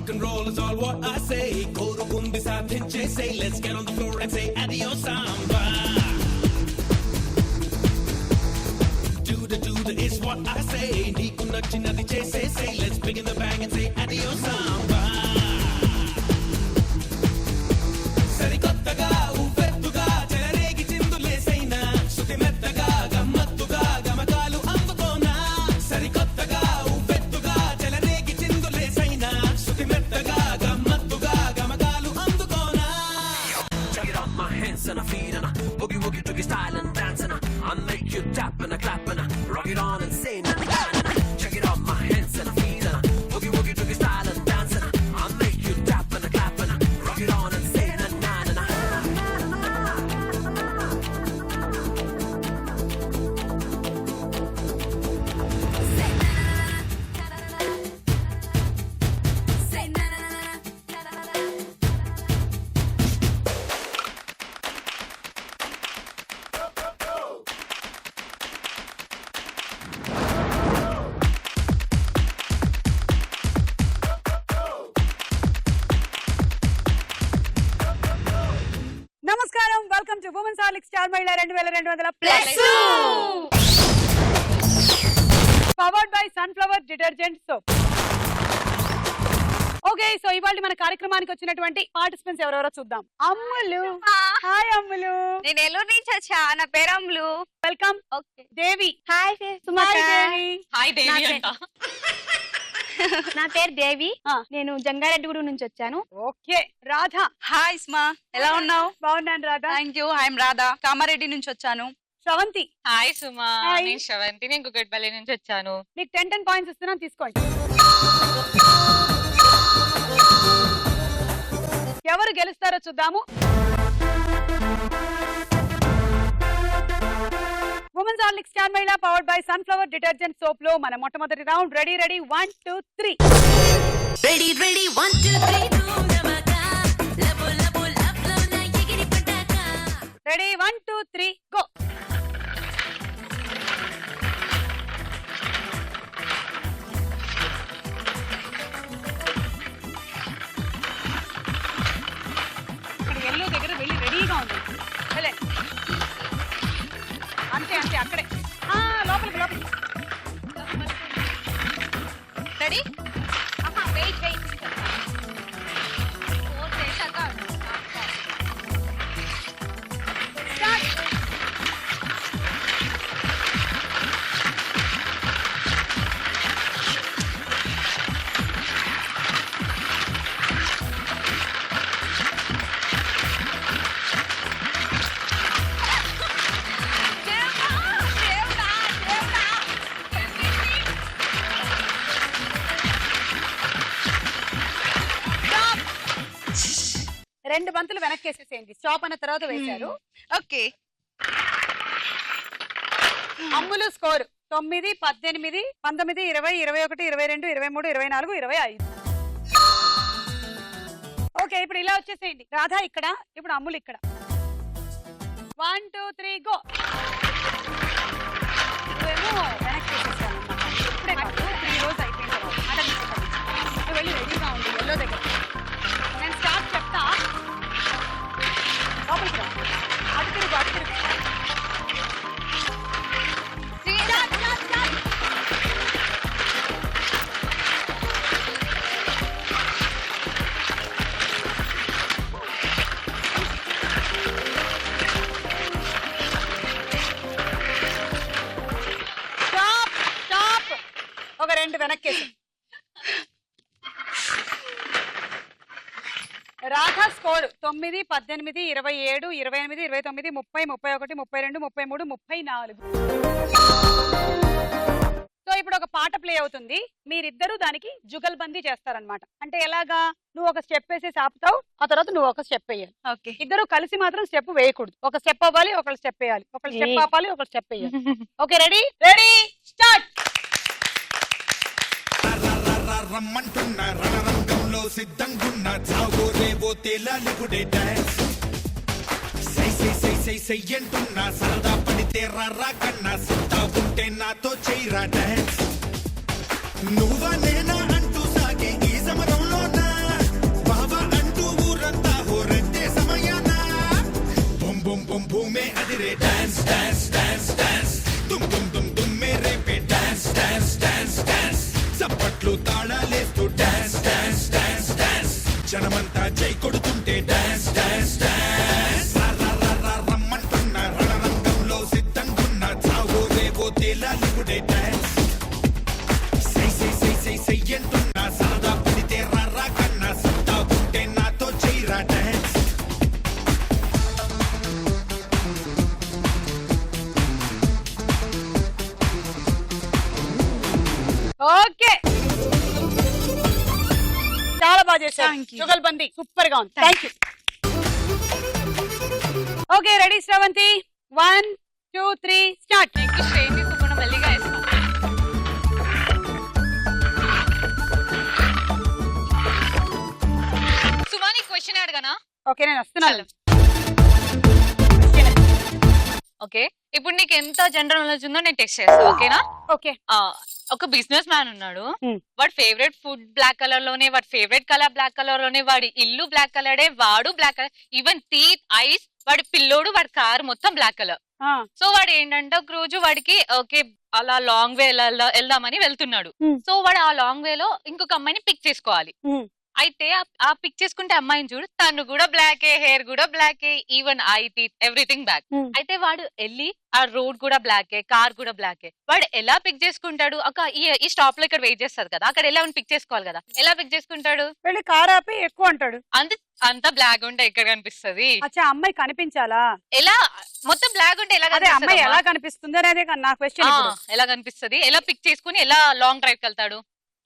Rock and roll is all what I say. Korukundi sadhinche say. Let's get on the floor and say adios samba. Do the is what I say. Niku nachinadi chese say. Let's begin the bang and say adios samba. Sarikottaga uvettuga chelaregi chindule seina. Suti mettaga gammattuga gamakalu andukona. Sarikottaga uvettuga chelaregi chindule seina. Suti mettaga gammattuga gamakalu andukona. Check it out, my hands and my feet and a boogie woogie toogie style and dance and I'll make you tap and a clap and a rock it on and say na na na. Check it out, my hands and my feet and a boogie woogie toogie style and dance and I'll make you tap and a clap and a rock it on and say na na na na. నమస్కారం, welcome to women's Horlicks star మహిళ 2200 plus powered by Sunflower detergent soap. Okay, so ఇవాళ మన కార్యక్రమానికి వచ్చినటువంటి participants ఎవరెవరో చూద్దాం. అమ్ములు, hi అమ్ములు. నేను నెల్లూరు నుంచి వచ్చా, నా పేరు అమ్ములు. వెల్కమ్. ఓకే. దేవి, హాయ్ హాయ్ దేవి. నా పేరు దేవి, నేను జంగారెడ్డిగూడెం నుంచి వచ్చాను. ఓకే. రాధా, హాయ్ స్మా, ఎలా ఉన్నావు? బాగున్నాను Radha. Thank you. I'm Radha, Kamareddy నుంచి వచ్చాను. శ్రవంతి, హాయ్ సుమా, హాయ్. నేను శ్రవంతి, నేను కుకట్పల్లి నుంచి వచ్చాను. మీకు 10 పాయింట్స్ ఇస్తున్నాను, తీసుకోండి. ఎవరు గెలుస్తారో చూద్దాము. ఉమెన్స్ హార్లిక్స్ స్టార్ మహిళ powered by Sunflower detergent soap లో మన మొట్టమొదటి రౌండ్. రెడీ 1 2 3. రెడీ 1 2 3 ధూమకా లబో లబో లబ్లో నా ఎగిరి పటాకా. Ready 1 2 3 go. ఇక్కడ ఎల్లో దగ్గర వెళ్ళి రెడీగా ఉంది. అంతే అంతే, అక్కడే లోపలికి. రెడీ? Wait wait. రెండు బంతులు వెనక్కి వేసేసేయండి. స్టాప్ అన్న తర్వాత వేశారు. ఓకే. అమ్ములు స్కోర్ 9 18 19 20 21 22 23 24 25. ఓకే, ఇప్పుడు ఇలా వచ్చేసేయండి. రాధా ఇక్కడ, ఇప్పుడు అమ్ములు ఇక్కడ. 1 2 3 గో. నువ్వేమో వెనక్కి వేసేసాను. ఇప్పుడే కాదు, 3 రోజు అయిపోయిన తర్వాత నువ్వు వెళ్ళి రెడీగా ఉంది ఎల్లో దగ్గర. నేను స్టార్ట్ చెప్తా, లోపలికి రా. అటు తిరుగు, అటు తిరుగు. ఒక 2 వెనక్కేసి. రాధా స్కోర్ 9 18 27 28 29 30 31 32 33 34. సో ఇప్పుడు ఒక పాట ప్లే అవుతుంది. మీరిద్దరూ దానికి జుగల్బందీ చేస్తారనమాట. అంటే ఎలాగా, నువ్వు ఒక స్టెప్ వేసేసి ఆపుతావు, ఆ తర్వాత నువ్వు ఒక స్టెప్ వేయాలి. ఓకే. ఇద్దరు కలిసి మాత్రం స్టెప్ వేయకూడదు. ఒక స్టెప్ అవ్వాలి, ఒకళ్ళు స్టెప్ వేయాలి, ఒకళ్ళు స్టెప్ ఆపాలి, ఒకళ్ళు స్టెప్ వేయాలి. Okay, ready start. రమ్మంటున్నా రణరంగంలో సిద్ధంగున్న చావో రేవో తేలాలిగుడే డాన్స్. సై సై సై సై సై అంటున్నా సరదా పడితే రా కన్నా సిద్ధా ఉంటే నాతో చేయరా డాన్స్. నువ్వా నేనా అంటూ సాగే ఈ సమరంలో నా భూమే అదిరే డాన్స్ డాన్స్ డాన్స్ డాన్స్ దుమ్ దుమ్ దుమ్ దుమ్మే రేపే డాన్స్ డాన్స్ డాన్స్ డాన్స్ చప్పట్లు తాళాలేస్తూ డాన్స్ డాన్స్ డాన్స్ డాన్స్ జనమంతా జై కొడుతుంటే డాన్స్ డాన్స్ డాన్స్ రమ్మంటున్న రణరంగంలో సిద్ధంగున్న చావో రేవో తేలాలిపుడే డాన్స్ సై సై సై సై సై అంటున్నా సాదా పడితే రర్రా కన్నా సత్తా ఉంటే నాతో చేయరా డాన్స్ ఓకే చాలా బాగా చేశారు Thank you. చుగల్బందీ సూపర్ గా ఉంది thank you okay ready Sravanthi 1 2 3 start నీకు స్ట్రెయిన్ తీసుకోకుండా మెల్లిగా వేస్తా. సుమా నీ క్వశ్చన్ అడగనా? ఓకే నేను వస్తున్నాను ఓకే, ఇప్పుడు నీకు ఎంత జనరల్ నాలెడ్జ్ ఉందో నేను టెస్ట్ చేస్తా, ఓకేనా? ఓకే ఒక బిజినెస్ మ్యాన్ ఉన్నాడు. Hmm. వాడి ఫేవరెట్ ఫుడ్ బ్లాక్ కలర్ లోనే, వాడి ఫేవరెట్ కలర్ బ్లాక్ కలర్ లోనే, వాడి ఇల్లు బ్లాక్ కలరే, వాడు black colour, even teeth eyes, వాడి పిల్లోడు, వాడి కార్ మొత్తం బ్లాక్ కలర్. సో వాడు ఏంటంటే ఒక రోజు వాడికి ఓకే అలా లాంగ్ వే వెళ్దామని వెళ్తున్నాడు. Hmm. సో వాడు ఆ లాంగ్ వే లో ఇంకొక అమ్మాయిని పిక్ చేసుకోవాలి. అయితే ఆ పిక్ చేసుకుంటే అమ్మాయిని చూడు, తను కూడా బ్లాకే, హెయిర్ కూడా బ్లాకే, even eye teeth everything black. అయితే వాడు వెళ్ళి ఆ రోడ్ కూడా బ్లాకే, కార్ కూడా బ్లాకే. వాడు ఎలా పిక్ చేసుకుంటాడు? ఈ స్టాప్ లో ఇక్కడ వెయిట్ చేస్తారు కదా, అక్కడ ఎలా పిక్ చేసుకోవాలి కదా, ఎలా పిక్ చేసుకుంటాడు? వెళ్ళి కార్ ఆపి ఎక్కువ అంటాడు అంత బ్లాక్ ఉంటే ఎక్కడ కనిపిస్తుంది? అచ్చా అమ్మాయి కనిపించాలా? ఎలా మొత్తం బ్లాక్ ఉంటే ఎలా అదే అమ్మాయి కనిపిస్తది ఎలా అమ్మా? కనిపిస్తుంది అనేది నా క్వశ్చన్ ఎలా కనిపిస్తది? ఎలా పిక్ చేసుకుని ఎలా లాంగ్ డ్రైవ్ వెళ్తాడు?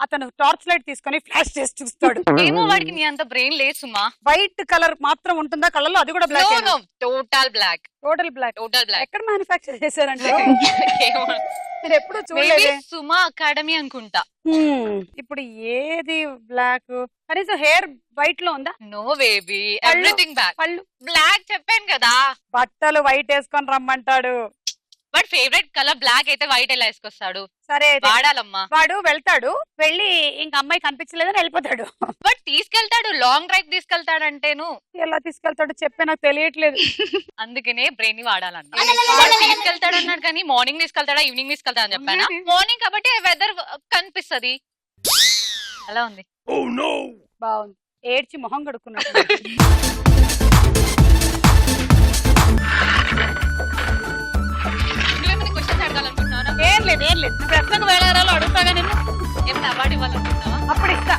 అతను టార్చ్ లైట్ తీసుకొని ఫ్లాష్ చేసి చూస్తాడు ఏమో వాడికి నీ అంత బ్రెయిన్ లేదు సుమా. వైట్ కలర్ మాత్రం ఉంటుందా కళ్ళలో? అది కూడా black total black, total black. Total black. ఎక్కడ మ్యానుఫ్యాక్చర్ చేశారంటే నేను ఎప్పుడు చూడలేదు. సుమా అకాడమీ అనుకుంటా. ఇప్పుడు ఏది బ్లాక్? కనీసం హెయిర్ వైట్ లో ఉందా? No baby, everything black. పళ్ళు బ్లాక్ చెప్పాను కదా. బట్టలు వైట్ వేసుకొని రమ్మంటాడు. వాడి ఫేవరెట్ కలర్ బ్లాక్ అయితే వైట్ ఎలా వేసుకొస్తాడు? సరే అయితే వాడాలమ్మా. వాడు వెళ్తాడు, వెళ్ళి ఇంకా అమ్మాయి కనిపించలేదని వెళ్ళిపోతాడు. వాడు తీసుకెళ్తాడు, లాంగ్ డ్రైవ్ తీసుకెళ్తాడంటేను. ఎలా తీసుకెళ్తాడు చెప్పే నాకు తెలియట్లేదు. అందుకనే బ్రెయిన్ ని వాడాలన్నా. వాడు తీసుకెళ్తాడు అన్నాడు కానీ మార్నింగ్ తీసుకెళ్తాడా ఈవినింగ్ తీసుకెళ్తాడా అని చెప్పానా? మార్నింగ్ కాబట్టి వెదర్ కనిపిస్తది. అలా ఉంది. బాగుంది, ఏడ్చి మొహం కడుక్కున్నాడు. నువ్వేమైనా క్వశ్చన్స్ అడగాలనుకుంటున్నావా? ఏం లేదు ఏం లేదు, నువ్వు ఎట్లకు వేలారాలో అడుగుతాగా నేను. ఏమైనా అవార్డు ఇవ్వాలనుకుంటున్నావా? అప్పుడు ఇస్తా.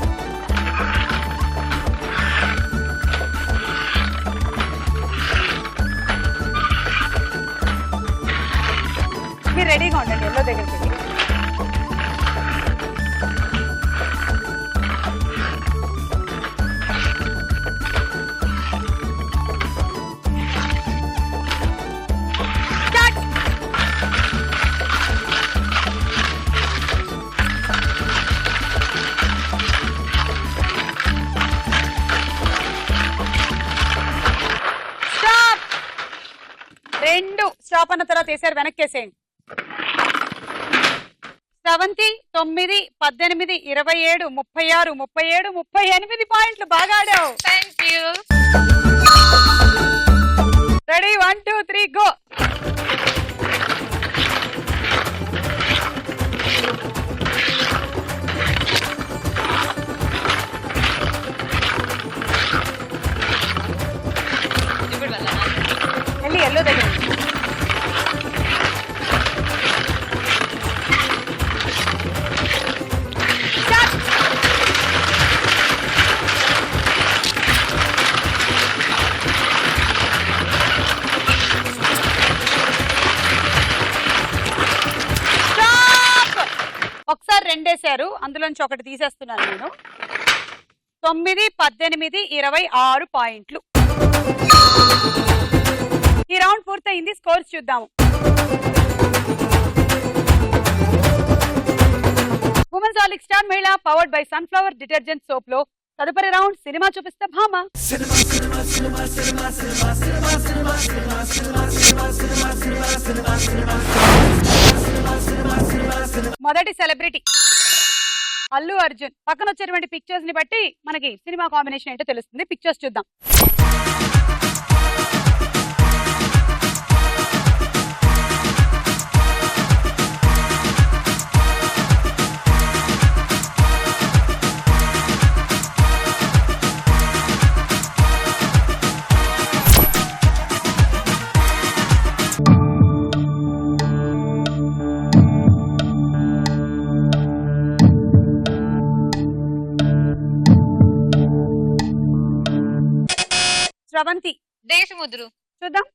మీరు రెడీగా ఉండండి, ఎల్లో దగ్గరికి వెళ్ళి. Start. Stop. 2 స్టాప్ అన్న తర్వాత వేసారు, వెనక్కి వేసేయండి. 7 9 18 27 36 37 38 పాయింట్లు. బాగా ఆడావు. Thank you. Ready 1 2 3 go. ఇప్పుడు వెళ్ళాలా? వెళ్ళి ఎల్లో దగ్గర. ఒకసారి 2 వేసారు, అందులోంచి ఒకటి తీసేస్తున్నాను నేను. 9 18 26 పాయింట్లు. ఈ రౌండ్ పూర్తయింది, స్కోర్స్ చూద్దాము. ఉమెన్స్ హార్లిక్స్ స్టార్ మహిళ powered by Sunflower detergent soap లో తదుపరి రౌండ్ సినిమా చూపిస్తా భామ. మొదటి సెలబ్రిటీ అల్లు అర్జున్. పక్కన వచ్చేటువంటి పిక్చర్స్ ని బట్టి మనకి సినిమా కాంబినేషన్ ఏంటో తెలుస్తుంది. పిక్చర్స్ చూద్దాం. స్రవంతి. దేశముద్రు. చూద్దాం.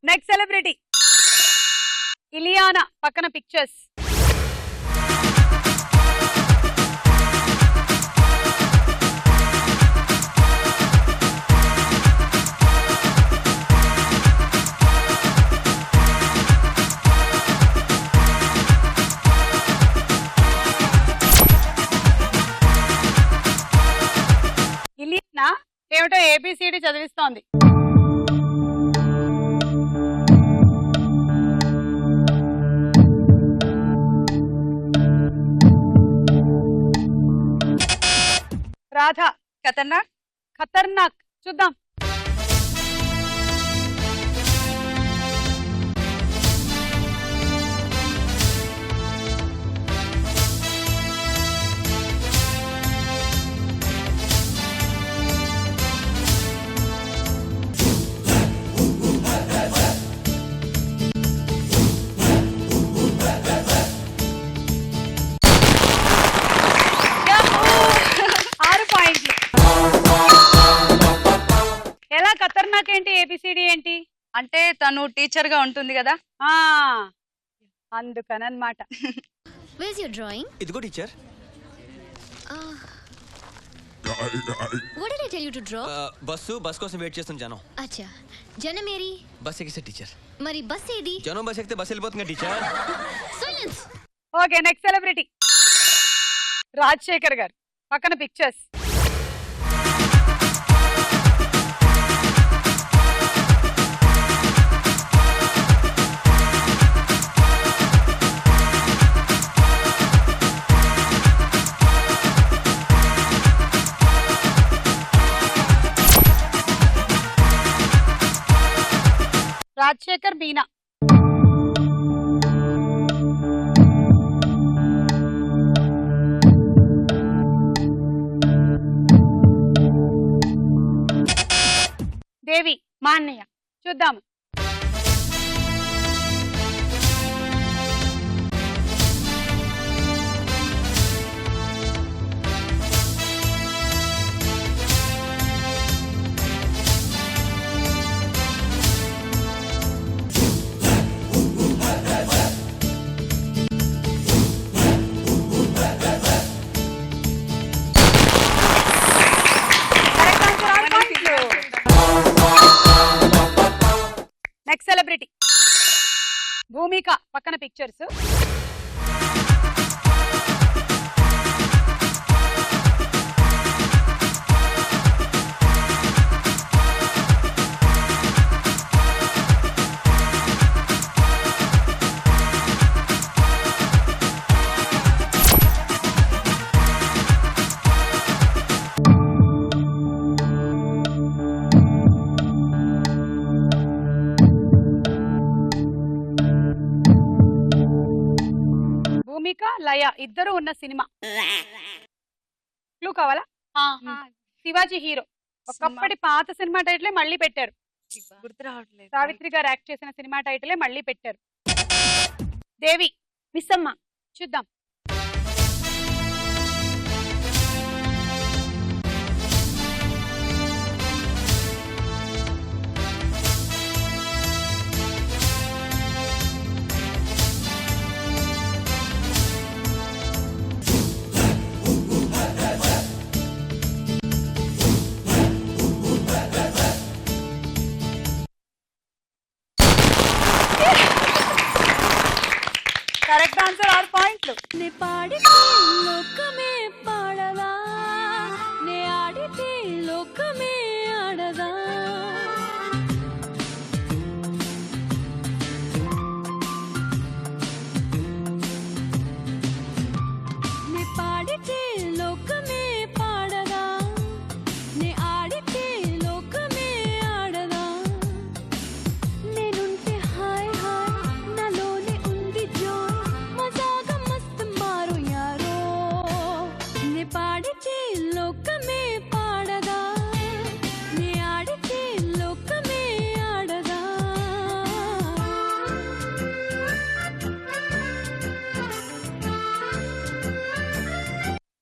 Next celebrity Ileana. పక్కన పిక్చర్స్. ఇలియానా ఏమిటో ఏబిసిడి చదివిస్తోంది. రాధ. ఖతర్నాక్. ఖతర్నాక్. చూద్దాం. ఎలా ఖతర్నాక్ ఏంటి, ఏబిసిడి ఏంటి? అంటే తను టీచర్ గా ఉంటుంది కదా. ఆ అందుకనమాట. Where's your drawing? ఇదిగో teacher. What did I tell you to draw? Bus కోసం వెయిట్ చేస్తున్న జనం. అచ్చా, జనమేరి. బస్ ఎక్కిస్తే టీచర్. మరి బస్ ఏది? జనం బస్ ఎక్కితే బస్ వెళ్ళిపోతుంది teacher. Silence. Okay, next celebrity Rajasekhar గారు. పక్కన పిక్చర్స్. రాజశేఖర్, మీనా. దేవి, మా అన్నయ్య. చూద్దాము. Next celebrity Bhumika. పక్కన పిక్చర్స్. భూమిక, లయ ఇద్దరు ఉన్న సినిమా. క్లూ కావాలా? శివాజీ హీరో. ఒకప్పటి పాత సినిమా టైటిలే మళ్ళీ పెట్టారు. గుర్తు రావట్లేదు. సావిత్రి గారు యాక్ట్ చేసిన సినిమా టైటిలే మళ్ళీ పెట్టారు. దేవి, మిస్సమ్మ. చూద్దాం. కరెక్ట్ ఆన్సర్ 6 పాయింట్లు. నే పాడితే లోకమే పాడదా నే ఆడితే లోకమే ఆడదా నే పాడితే లోకమే పాడదా నే ఆడితే లోకమే ఆడదా నేనుంటే హాయ్ హాయ్ నాలోనే ఉంది జాయ్ మజాగా మస్త్ మారు యారో నే పాడితే లోకమే పాడదా నే ఆడితే లోకమే ఆడదా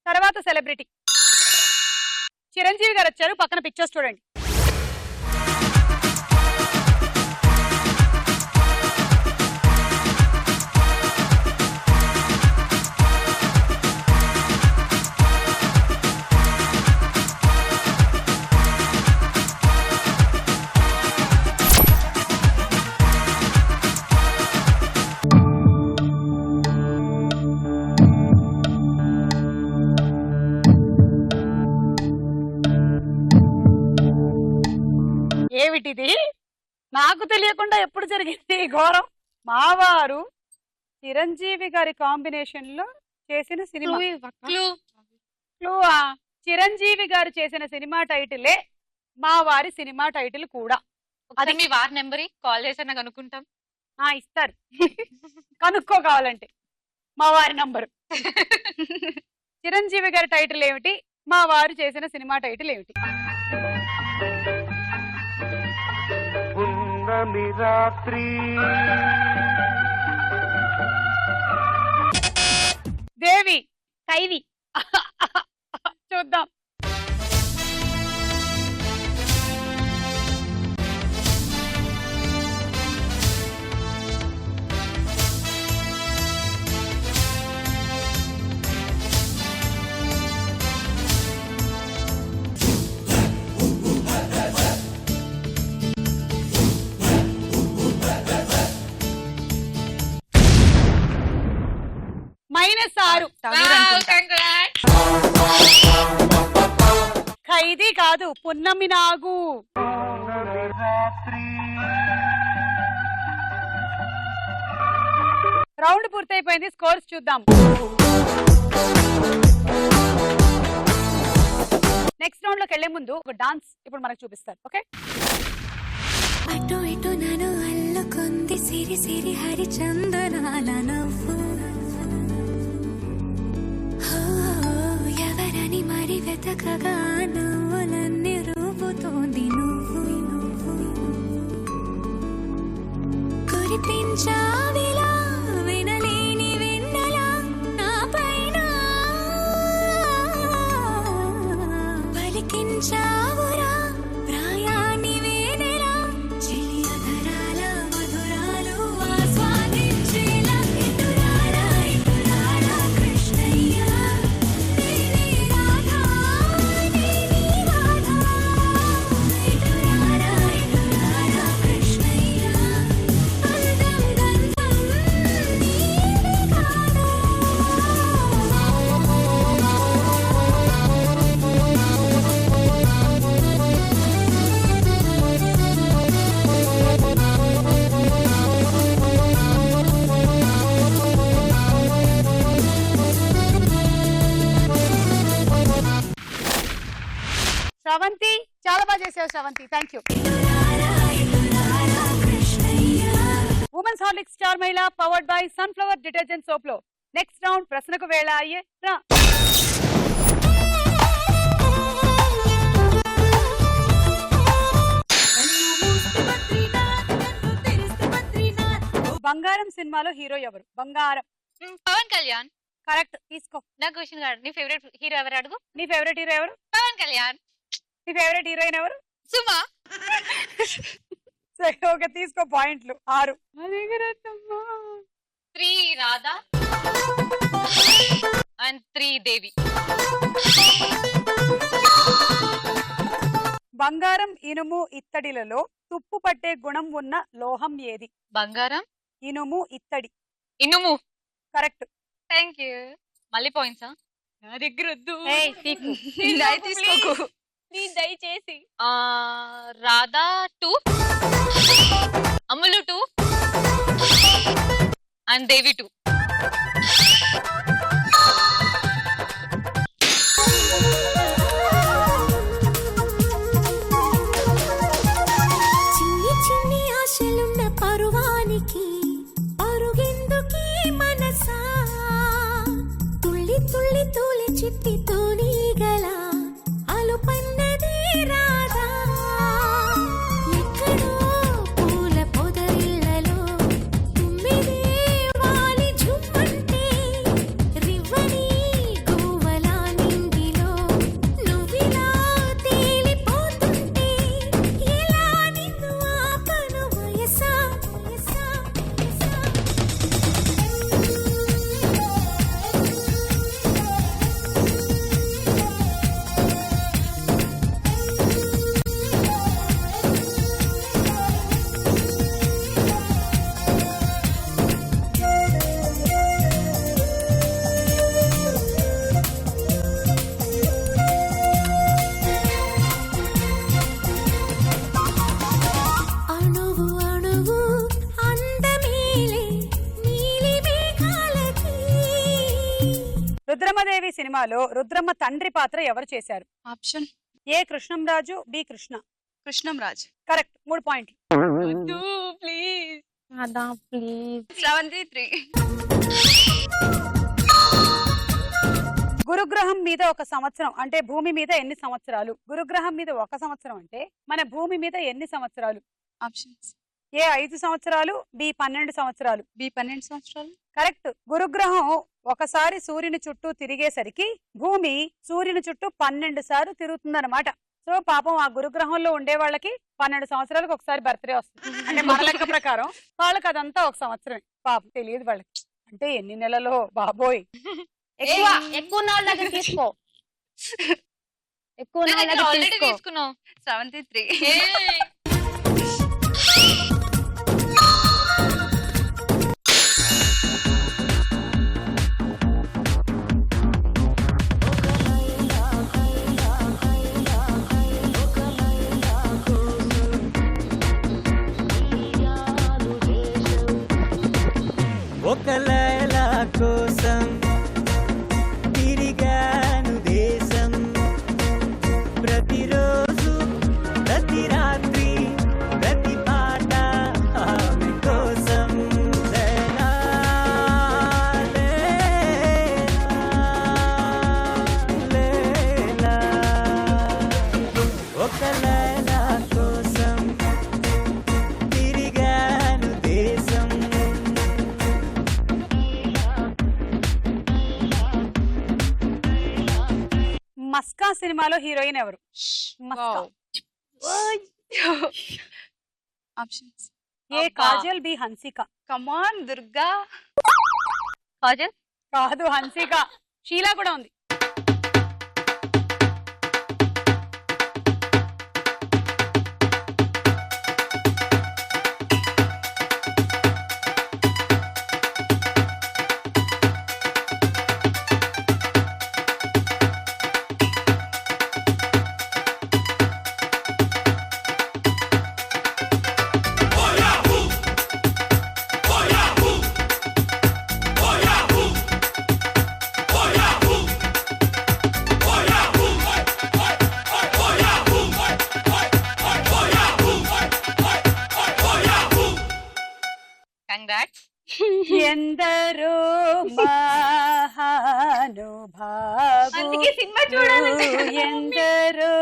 తర్వాత సెలబ్రిటీ చిరంజీవి గారు వచ్చారు. పక్కన పిక్చర్స్ చూడండి. ఏమిటిది? నాకు తెలియకుండా ఎప్పుడు జరిగింది ఈ ఘోరం? మావారు చిరంజీవి గారి కాంబినేషన్ లో చేసిన సినిమా. క్లూవా? చిరంజీవి గారు చేసిన సినిమా టైటిలే మా వారి సినిమా టైటిల్ కూడా. అది మీ వారి నెంబర్ కాల్ చేసి నాకు అనుకుంటాం. ఇస్తారు కనుక్కో కావాలంటే మా వారి నంబరు. చిరంజీవి గారి టైటిల్ ఏమిటి? మా వారు చేసిన సినిమా టైటిల్ ఏమిటి? పున్నమి రాత్రి దేవి. కైవి. చూద్దాం. -6. ఖైదీ కాదు, పున్నమి నాగు. రౌండ్ పూర్తయిపోయింది. స్కోర్స్ చూద్దాం. నెక్స్ట్ రౌండ్ లోకి వెళ్లే ముందు ఒక డాన్స్ ఇప్పుడు మనకు చూపిస్తారు. ఓకే? అటు ఇటు నన్ను అల్లుకుంది సిరి సిరి హరిచందనాల నవ్వు ఎవరని మరి వెతకగా నవ్వులన్నీ రూపుతోంది నువ్వు కురిపించావిలా వినలేని వెన్నెలా నా పైన పలికించావురా ప్రాయాన్ని వేనెలా చెలియధరాల మధురాలు ఆస్వాదించేలా ఎదురాడా కృష్ణయ్య నేనే రాధా నేనే రాధా ఎదురాడా కృష్ణయ్య అందం గంధం నీవే కాదా శ్రవంతి, చాలా బాగా చేసావు Sravanthi. Thank you. Women's Horlicks star మహిళ powered by Sunflower detergent soap లో నెక్స్ట్ రౌండ్ ప్రశ్నకు వేళ అయ్యే రా. బంగారం సినిమాలో హీరో ఎవరు? బంగారం. పవన్ కళ్యాణ్. కరెక్ట్. తీసుకో. నా క్వశ్చన్ కాదు, నీ ఫేవరెట్ హీరో ఎవరు అడుగు. నీ ఫేవరెట్ హీరో ఎవరు? పవన్ కళ్యాణ్. నీ ఫేవరెట్ హీరోయిన్ ఎవరు? సుమా. సరే, ఓకే, తీసుకో పాయింట్లు 6. 3 రాధా అండ్ 3 దేవి. బంగారం, ఇనుము, ఇత్తడిలలో తుప్పు పట్టే గుణం ఉన్న లోహం ఏది? బంగారం, ఇనుము, ఇత్తడి. ఇనుము. కరెక్ట్. Thank you. మళ్ళీ పాయింట్సా? నా దగ్గర వద్దు. తీసుకోకు. దయచేసి రాధా 2, అమ్ములు 2 అండ్ దేవి 2. చిన్ని చిన్ని ఆశలున్న పరువానికి పరుగెందుకీ మనసా తుళ్ళి తుళ్ళి తూలి చిట్టి తూనీగల అలుపన్నది రాదా ఎక్కడో పూల పొదరిళ్ళలో తుమ్మిదే వాలి ఝుమ్మంటే రివ్వని గువ్వల నింగిలో నువ్విలా తేలిపోతుంటే ఎలా నిన్ను ఆపను వయసా వయసా వయసా అణువు అణువు అందమేలే నీలి మేఘాలకి రుద్రమదేవి సినిమాలో రుద్రమ్మ తండ్రి పాత్ర ఎవరు చేశారు? Option A Krishnamraju, B Krishna. Krishnamraj. Correct, 3 పాయింట్లు. వద్దు ప్లీజ్. అదా ప్లీజ్. 73. గురుగ్రహం మీద ఒక సంవత్సరం అంటే భూమి మీద ఎన్ని సంవత్సరాలు? గురుగ్రహం మీద ఒక సంవత్సరం అంటే మన భూమి మీద ఎన్ని సంవత్సరాలు? ఆప్షన్స్ ఏ 5 సంవత్సరాలు, బి 12 సంవత్సరాలు. బి 12 సంవత్సరాలు. కరెక్ట్. గురుగ్రహం ఒకసారి సూర్యుని చుట్టూ తిరిగేసరికి భూమి సూర్యుని చుట్టూ 12 సార్లు తిరుగుతుందన్నమాట. సో పాపం ఆ గురుగ్రహంలో ఉండే వాళ్ళకి 12 సంవత్సరాలకు ఒకసారి బర్త్డే వస్తుంది. అంటే మన లెక్క ప్రకారం వాళ్ళకి అదంతా ఒక సంవత్సరమే. పాపం తెలియదు వాళ్ళకి. అంటే ఎన్ని నెలలో బాబోయ్. ఎక్కువ నాళ్ళకి తీసుకో. ఎక్కువ నా దగ్గర నాళ్ళకి ఆల్రెడీ తీసుకో. తీసుకున్నావు. 73. ఒక లైలా కోసం తిరిగాను దేశం ప్రతిరోజు ప్రతి రాత్రి ప్రతి పాట ఆమె కోసం లైలా, లైలా, లైలా. ఒక లైలా కోసం తిరిగాను దేశం. మస్కా సినిమాలో హీరోయిన్ ఎవరు? Maska. Options A Kajal, B Hansika. Come on Durga. Kajal. కాదు, హన్సిక. షీలా కూడా ఉంది. కంగ్రాట్స్. ఎందరో మహానుభావు అందుకే సినిమా చూడాలంటే ఎందరో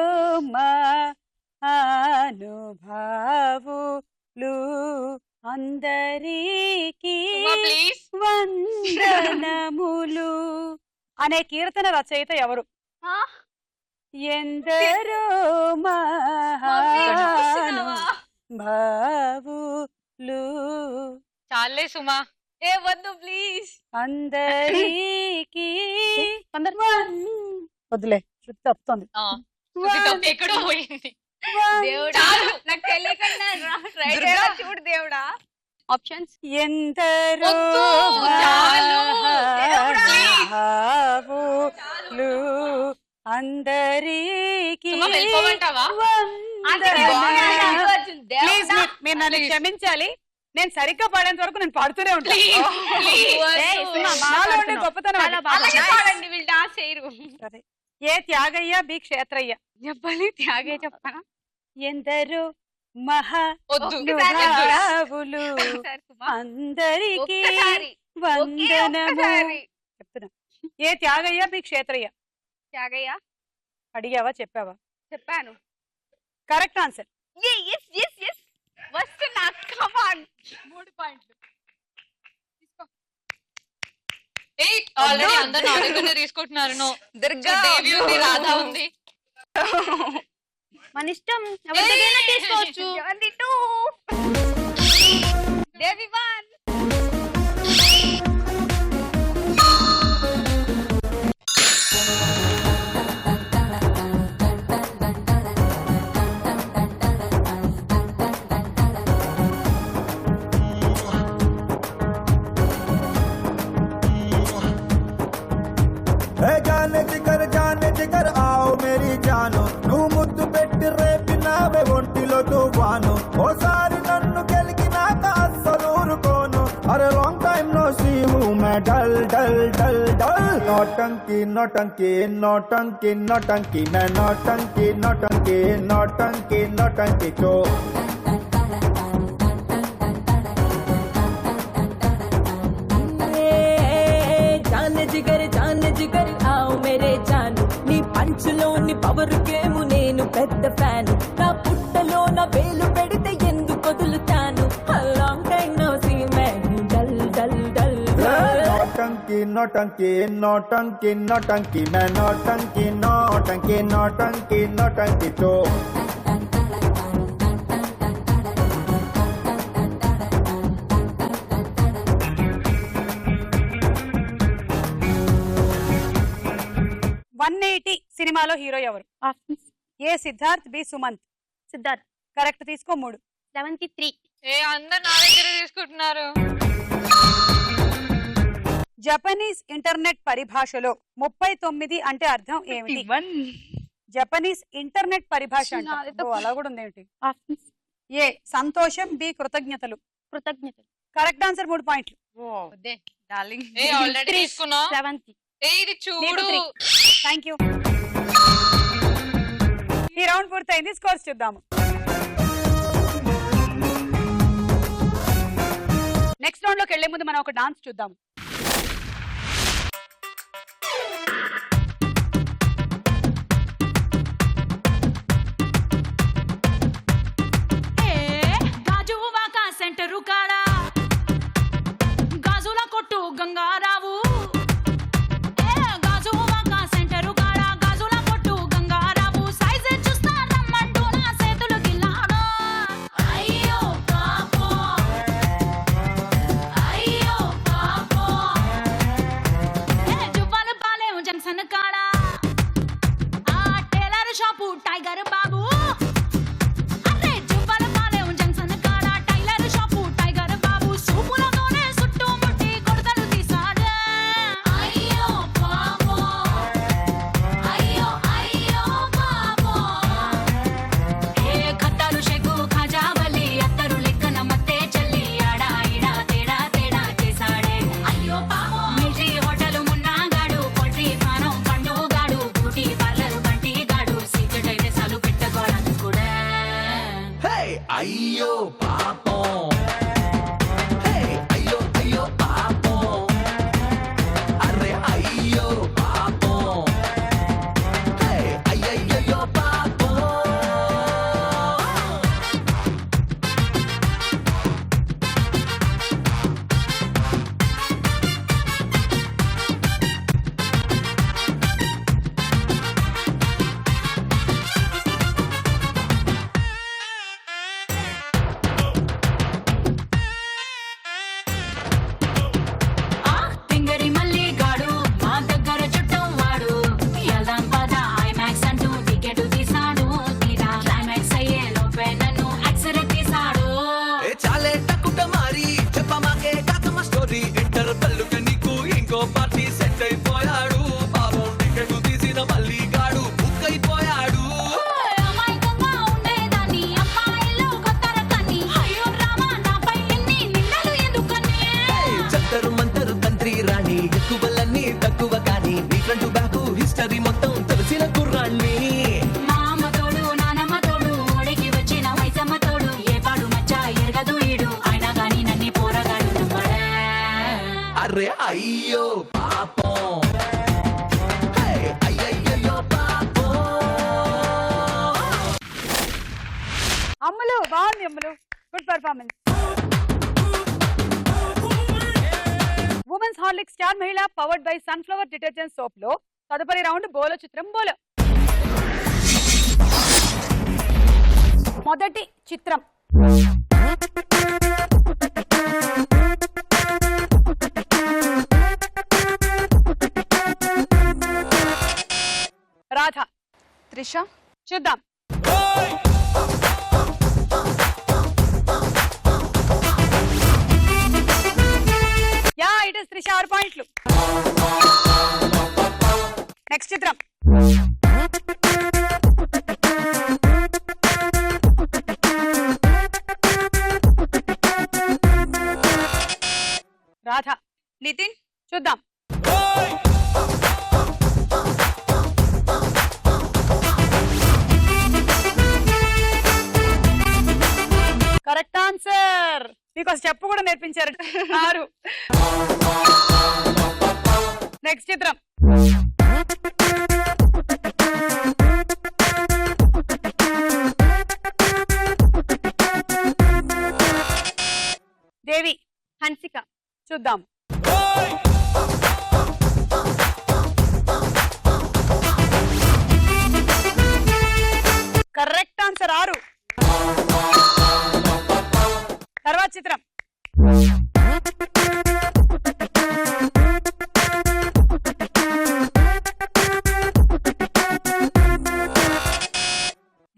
మహానుభావులు అందరికీ ప్లీజ్. వందనములు అనే కీర్తన రచయిత ఎవరు? ఎందరో మహానుభావులు చాలే సుమా. ఏ వద్దు ప్లీజ్. అందరికీ వదిలే, శృతి తప్పుతోంది. ఎక్కడో పోయింది. దేవుడా చాలు. నాకు తెలియకుండా రైట్ దుర్గా. చూడు దేవుడా. ఆప్షన్స్ ఎందరో వద్దు, చాలు. మహావులు అందరికీ సుమ, వెళ్ళిపోమంటావా? ప్లీజ్ మీరు నన్ను క్షమించాలి. నేను సరిగ్గా పాడేంత వరకు నేను పాడుతూనే ఉంటాను. నాలో ఉండే గొప్పతనం అది. వీళ్ళు డాన్స్ చేయరు. సరే. ఏ త్యాగయ్య బి క్షేత్రయ్య చెప్పాలి త్యాగే చెప్పనా ఎందరో మహా వద్దు. నుభావులు ఒకసారి సుమా. అందరికీ ఒక్కసారి. వందనము. చెప్తున్నా. ఏ త్యాగయ్య బి క్షేత్రయ్య త్యాగయ్య అడిగావా చెప్పావా? చెప్పాను. Correct answer. వస్తున్నా కమాన్ 3 పాయింట్లు. ఆల్రెడీ అందరు నా దగ్గర తీసుకుంటున్నారు. నో, దుర్గా దేవి ఉంది, రాధా ఉంది. మన ఇష్టం, ఎవరిదైనా తీసుకోవచ్చు. దేవి వన్. जाने जिगर आओ मेरी जानो నువ్వు ముద్దు పెట్టి రేపినావే ఒంటిలో తువ్వాను ఓసారి నన్ను గెలికినాక అస్సలు ఊరుకోను అరే లాంగ్ టైం నో సీ హూ మే డల్ డల్ డల్ డల్ నోటంకి నోటంకి నోటంకి నోటంకి మే నోటంకి నోటంకి నోటంకి నోటంకి చో జాన్ జిగర్ ఆవు మేరే జాను నీ పంచులోని పవర్ గేము నేను పెద్ద ఫ్యాన్ నా పుట్టలో నా వేలు పెడితే ఎందుకు వదులుతాను లాంగ్ టైం నో సీ మే డల్ డల్ డల్ నోటంకి నోటంకి నోటంకి నోటంకి మే నోటంకి నోటంకి నోటంకి నోటంకి చో సినిమాలో హీరో ఎవరు? ఏ సిద్ధార్థ్, బి సుమంత్. సిద్ధార్థ్. కరెక్ట్, తీసుకో 3. 73. అందరు నా దగ్గర తీసుకుంటున్నారు. జపనీస్ ఇంటర్నెట్ పరిభాషలో 39 అంటే అర్థం ఏమిటి? జపనీస్ ఇంటర్నెట్ పరిభాష అలా కూడా ఉంది ఏమిటి? ఏ సంతోషం, బి కృతజ్ఞతలు. కృతజ్ఞతలు. కరెక్ట్ ఆన్సర్, 3 పాయింట్లు. ఆల్రెడీ తీసుకున్నా. 70. ఇది చూడు. Thank you. ఈ రౌండ్ పూర్తయింది, స్కోర్స్ చూద్దాము. నెక్స్ట్ రౌండ్ లోకి వెళ్లే ముందు మనం ఒక డాన్స్ చూద్దాము. సెంటరు కాడా గాజుల కొట్టు గంగారావు టైగర్ బాబు అరే జువ్వల పాలెం జంక్షన్ కాడ టైలర్ షాపు టైగర్ బాబు సూపులతోనే సుట్టు ముట్టి కొడతలు తీసాడు. అయ్యో పాపో అయ్యో అయ్యో పాపో ఏ ఖట్టాలు షెగు ఖజావలి అత్తరు లెక్కన మత్తే చెల్లి ఆడా ఈడా తేడా తేడా చేసాడే. అయ్యో పాపో మిల్ట్రీ హోటల్ మున్నాగాడు పోల్ట్రీ ఫారం పండుగాడు బ్యూటీ పార్లర్ బంటి గాడు సీక్రెట్ సాలు పెట్టకోవడానికి కూడా. అయ్యో పాపం, అయ్యో అయ్యో పాపం, అరే అయ్యో పాపం, అయ్యయ్యో పాపం. అర్రే అయ్యో పాపం హే, అయ్యయ్యయ్యో పాపం. అమ్ములు బాగుంది Ammulu, good performance. Women's Horlicks star మహిళ powered by Sunflower detergent soap లో తదుపరి రౌండ్ బోలో చిత్రం బోలో. మొదటి చిత్రం రాధ. త్రిష. చూద్దాం. యా ఇట్ ఇస్ త్రిష, 6 పాయింట్లు. నెక్స్ట్ చిత్రం రాధ. నితిన్. చూద్దాం. Correct answer. మీకు ఒక స్టెప్ కూడా నేర్పించారు. 6. నెక్స్ట్ చిత్రం దేవి. హన్సిక. చూద్దాం. Correct answer. 6. తర్వాత చిత్రం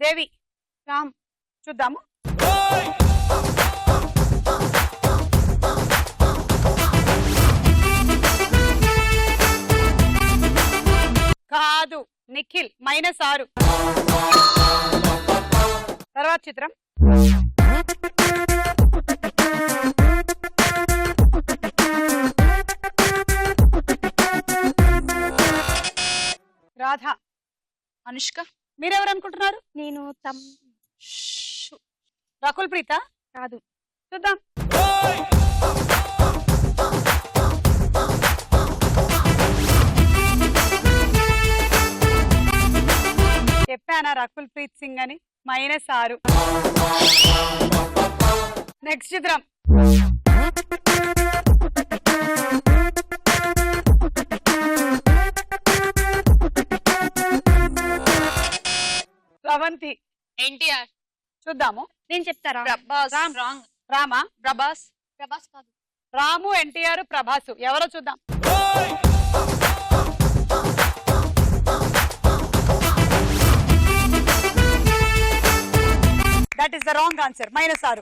దేవి. రామ్. చూద్దాము. కాదు, నిఖిల్. -6. తర్వాత చిత్రం రాధ. అనుష్క. మీరెవరు అనుకుంటున్నారు? నేను రకుల్ ప్రీత. కాదు. చూద్దాం. చెప్పానా రకుల్ ప్రీత్ సింగ్ అని? -6. నెక్స్ట్ చిత్రం రవంతి. ఎన్టీఆర్. చూద్దాము. నేను చెప్తారా? ప్రభాస్. రాంగ్. రామా. ప్రభాస్. ప్రభాస్ కాదు. రాము, ఎన్టీఆర్, ప్రభాస్. ఎవరో చూద్దాం. That is the wrong answer. -6.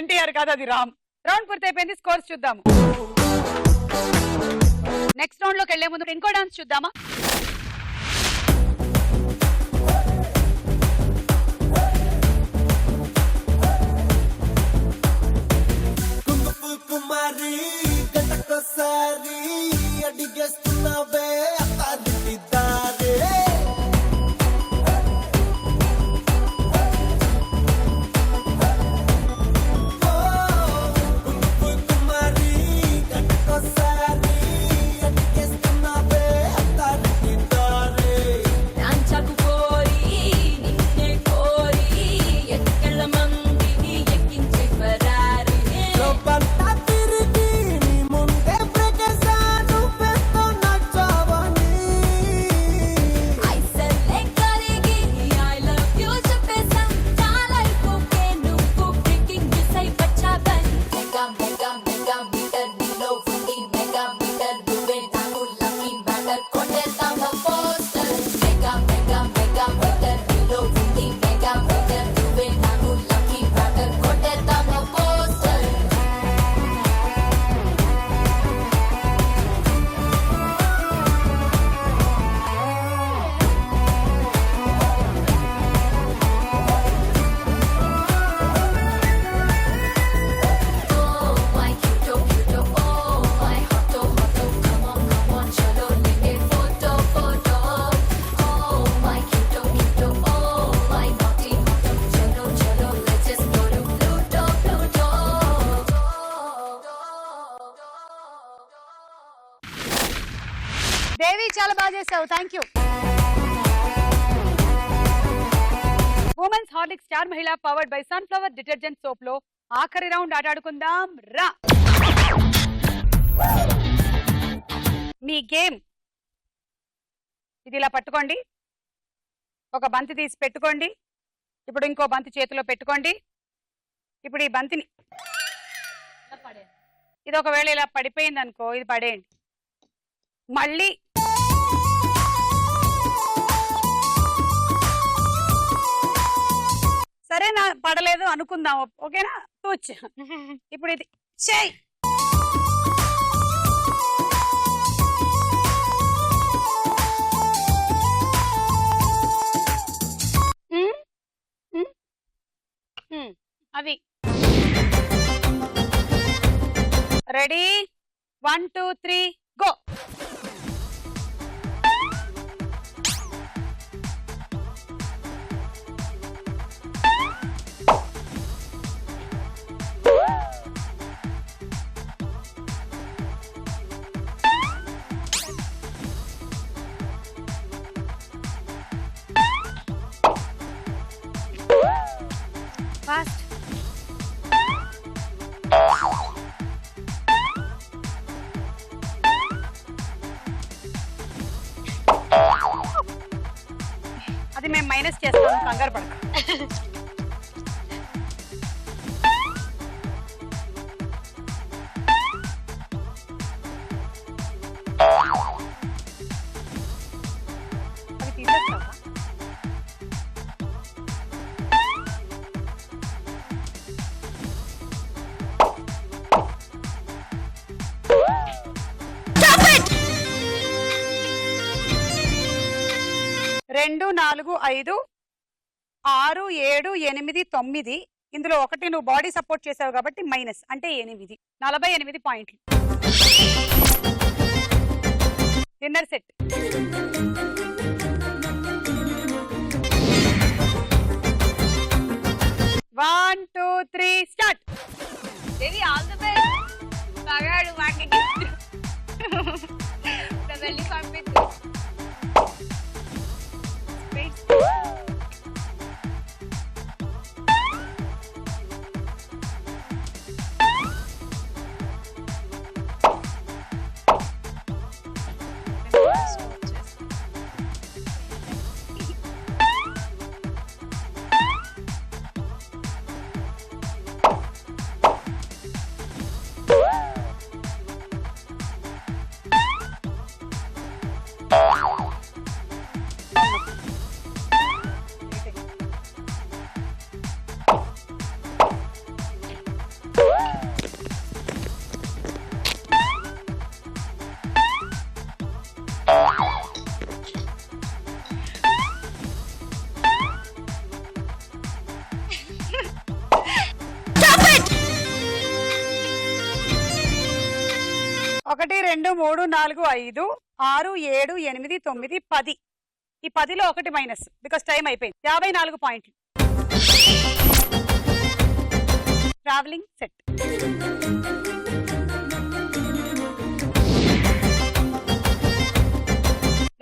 NTR కాదు, అది రామ్. రౌండ్ పూర్తయిపోయింది. స్కోర్స్ చూద్దాము. నెక్స్ట్ రౌండ్ లోకి వెళ్లే ముందు ఇంకో డాన్స్ చూద్దామా? కుమారి గంటకోసారి అడిగేస్తున్నావే అత్తారింటిదారే కుమారి గంటకోసారి అడిగేస్తున్నావే అత్తారింటిదారే దేవి చాలా బాగా చేసావు, thank you. Women's Horlicks star మహిళ powered by Sunflower detergent soap లో ఆఖరి రౌండ్ ఆటాడుకుందాం రా. మీ గేమ్ ఇది, ఇలా పట్టుకోండి, ఒక బంతి తీసి పెట్టుకోండి, ఇప్పుడు ఇంకో బంతి చేతిలో పెట్టుకోండి. ఇప్పుడు ఈ బంతిని ఇది ఒకవేళ ఇలా పడిపోయింది అనుకో, ఇది పడేయండి. మళ్ళీ సరే, నా పడలేదు అనుకుందాం, ఓకేనా? తూచ్. ఇప్పుడు ఇది చెయ్. అది రెడీ, 1 2 3 గో. ఫాస్ట్. అది మేము మైనస్ చేస్తాం, కంగారు పడక. అది తీసేస్తావా? రెండు 4 5 6 7 8 9, ఇందులో ఒకటి నువ్వు బాడీ సపోర్ట్ చేసావు కాబట్టి మైనస్, అంటే 8, 48 పాయింట్లు. Dinner set. One 2 3 start. Devi all the best. మగాడు వాకి వెళ్ళి పంపిద్దు. ఒకటి 2 3 4 5 6 7 8 9 10. ఈ 10లో ఒకటి మైనస్, బికాస్ టైం అయిపోయింది. 54 పాయింట్లు. Travelling set.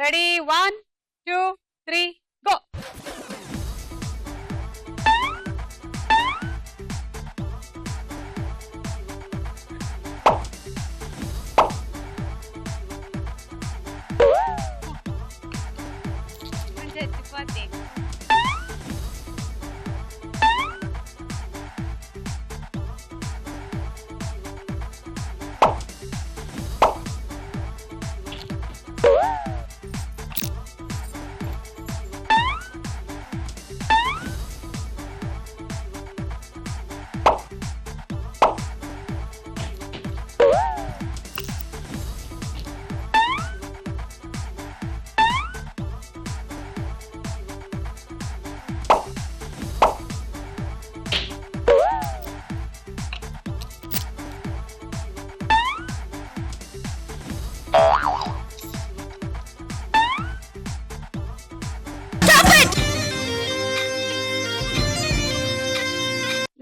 Ready, 1 2 3 go.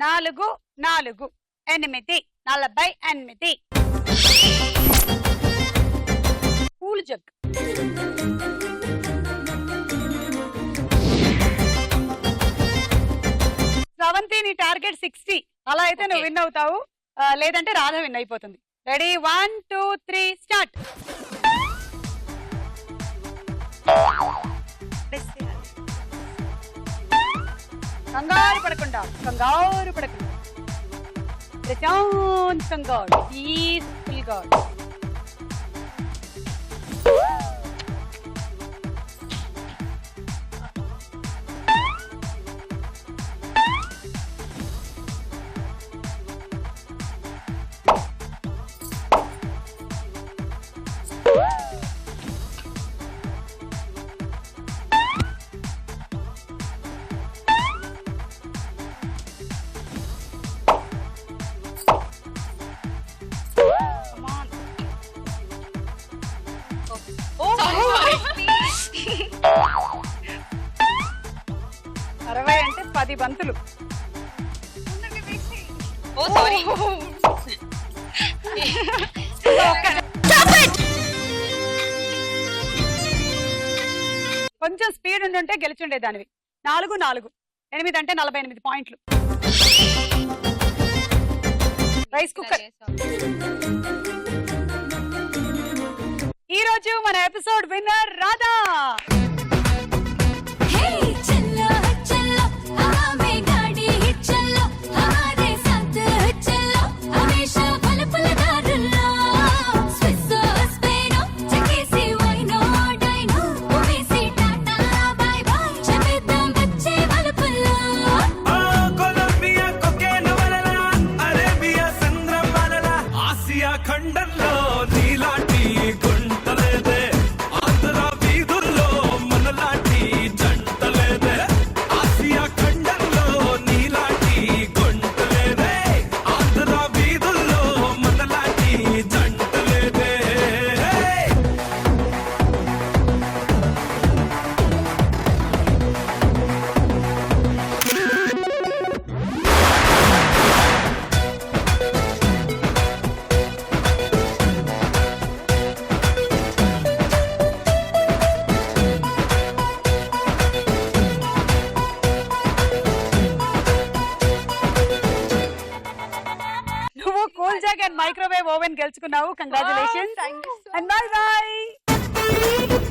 నాలుగు 4 8 48. Pool jug. శ్రవంతి నీ టార్గెట్ 60. అలా అయితే నువ్వు Okay. విన్ అవుతావు, లేదంటే రాధ విన్ అయిపోతుంది. Ready 1 2 3 start. కంగారు పడకుండా ప్రశాంతంగా పీస్ఫుల్ గా. Sorry, sorry. 60 అంటే 10 బంతులు. Oh, sorry. కొంచెం స్పీడ్ ఉండుంటే గెలిచుండే దానివి. 4 4 8 అంటే 48 పాయింట్లు. Rice cooker. ఈ రోజు మన ఎపిసోడ్ విన్నర్ రాధా. హే చల్లో చల్లో ఆమె గాడి చల్లో హమారే సాత్ చల్లో హమేషా పల్ పల్ దారుల్లో స్విస్ స్పెయిన్ చకేసి వైనో డైనో ఓవేసి టాటా బై బై చమిద్దాం బచ్చే వలపుల్లో కొలంబియా కొకేన్ వలలా అరేబియా సంద్రం వలలా ఆసియా ఖండంలో నీలాంటి గుంటలేదే ఆంధ్ర వీధుల్లో మనలాంటి జంటలేదే ఆసియా ఖండంలో నీలాంటి గుంటలేదే ఆంధ్ర వీధుల్లో మనలాంటి జంటలేదే. నువ్వు cool jug and microwave oven గెలుచుకున్నావు. Congratulations and bye by.